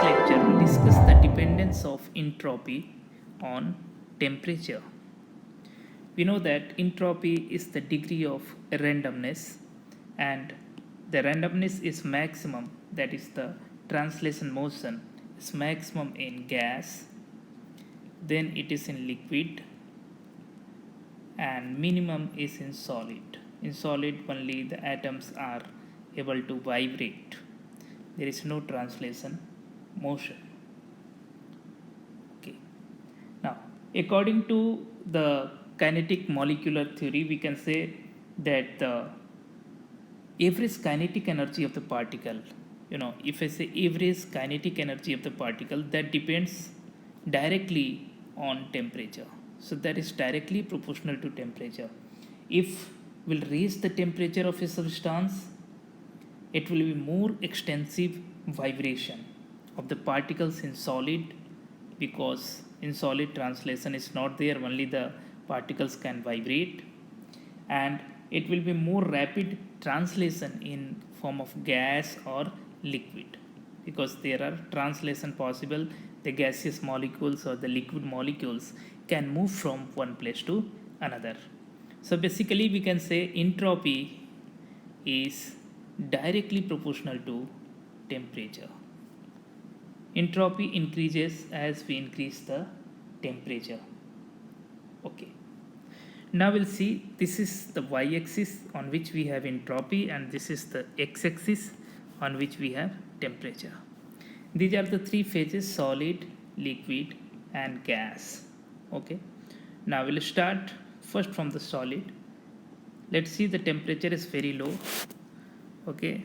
lecture we'll discuss the dependence of entropy on temperature. We know that entropy is the degree of randomness, and the randomness is maximum, that is the translation motion is maximum in gas, then it is in liquid, and minimum is in solid. In solid only the atoms are able to vibrate, there is no translation motion. Okay, now according to the kinetic molecular theory, we can say that the average kinetic energy of the particle, if I say average kinetic energy of the particle, that depends directly on temperature. So that is directly proportional to temperature. If we'll raise the temperature of a substance, it will be more extensive vibration of the particles in solid, because in solid translation is not there, only the particles can vibrate, and it will be more rapid translation in form of gas or liquid, because there are translation possible. The gaseous molecules or the liquid molecules can move from one place to another. So basically we can say entropy is directly proportional to temperature. Entropy increases as we increase the temperature. Okay, now we'll see, this is the y-axis on which we have entropy, and this is the x-axis on which we have temperature. These are the three phases: solid, liquid and gas. Okay, now we'll start first from the solid. Let's see, the temperature is very low. Okay,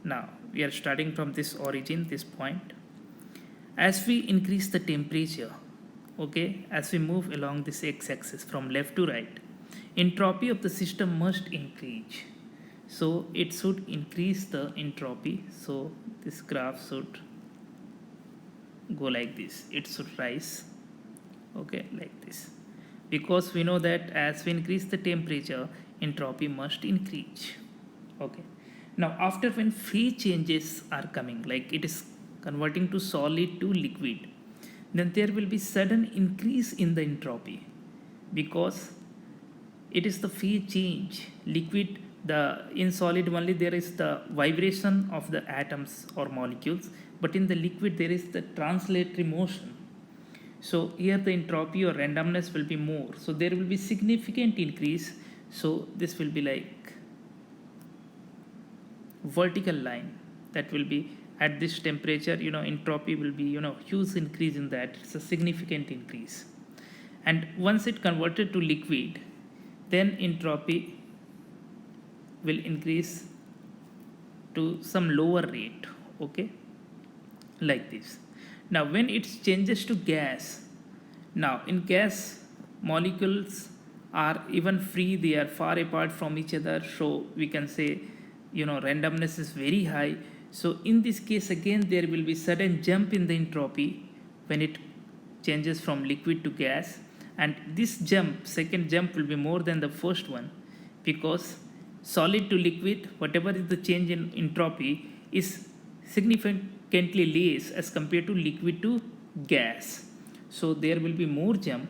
now we are starting from this origin, this point. As we increase the temperature, okay, as we move along this x-axis from left to right, entropy of the system must increase. So it should increase the entropy. So this graph should go like this, it should rise, okay, like this, because we know that as we increase the temperature, entropy must increase. Okay, now after when phase changes are coming, like it is converting to solid to liquid, then there will be sudden increase in the entropy, because it is the phase change. Liquid, the in solid only there is the vibration of the atoms or molecules, but in the liquid there is the translatory motion. So here the entropy or randomness will be more, so there will be significant increase. So this will be like vertical line, that will be at this temperature, entropy will be, huge increase in that, it's a significant increase. And once it converted to liquid, then entropy will increase to some lower rate. Okay, like this. Now when it changes to gas, now in gas molecules are even free, they are far apart from each other, so we can say, randomness is very high. So in this case again there will be sudden jump in the entropy when it changes from liquid to gas, and this jump, second jump, will be more than the first one, because solid to liquid, whatever is the change in entropy is significantly less as compared to liquid to gas. So there will be more jump,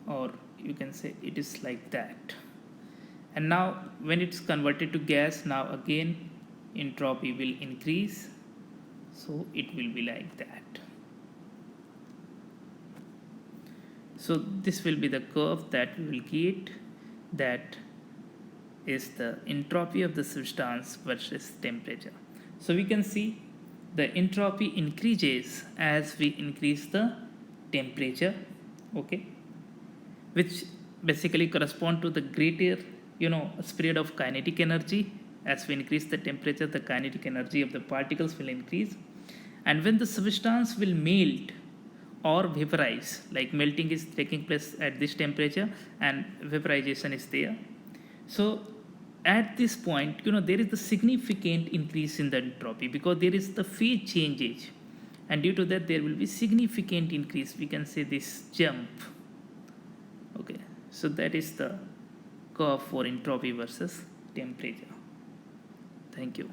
or you can say it is like that. And now when it's converted to gas, now again entropy will increase, so it will be like that. So this will be the curve that we will get, that is the entropy of the substance versus temperature. So we can see the entropy increases as we increase the temperature, okay, which basically correspond to the greater spread of kinetic energy. As we increase the temperature, the kinetic energy of the particles will increase, and when the substance will melt or vaporize, like melting is taking place at this temperature and vaporization is there, so at this point, there is the significant increase in the entropy, because there is the phase changes, and due to that there will be significant increase, we can say this jump. Okay, so that is the curve for entropy versus temperature. Thank you.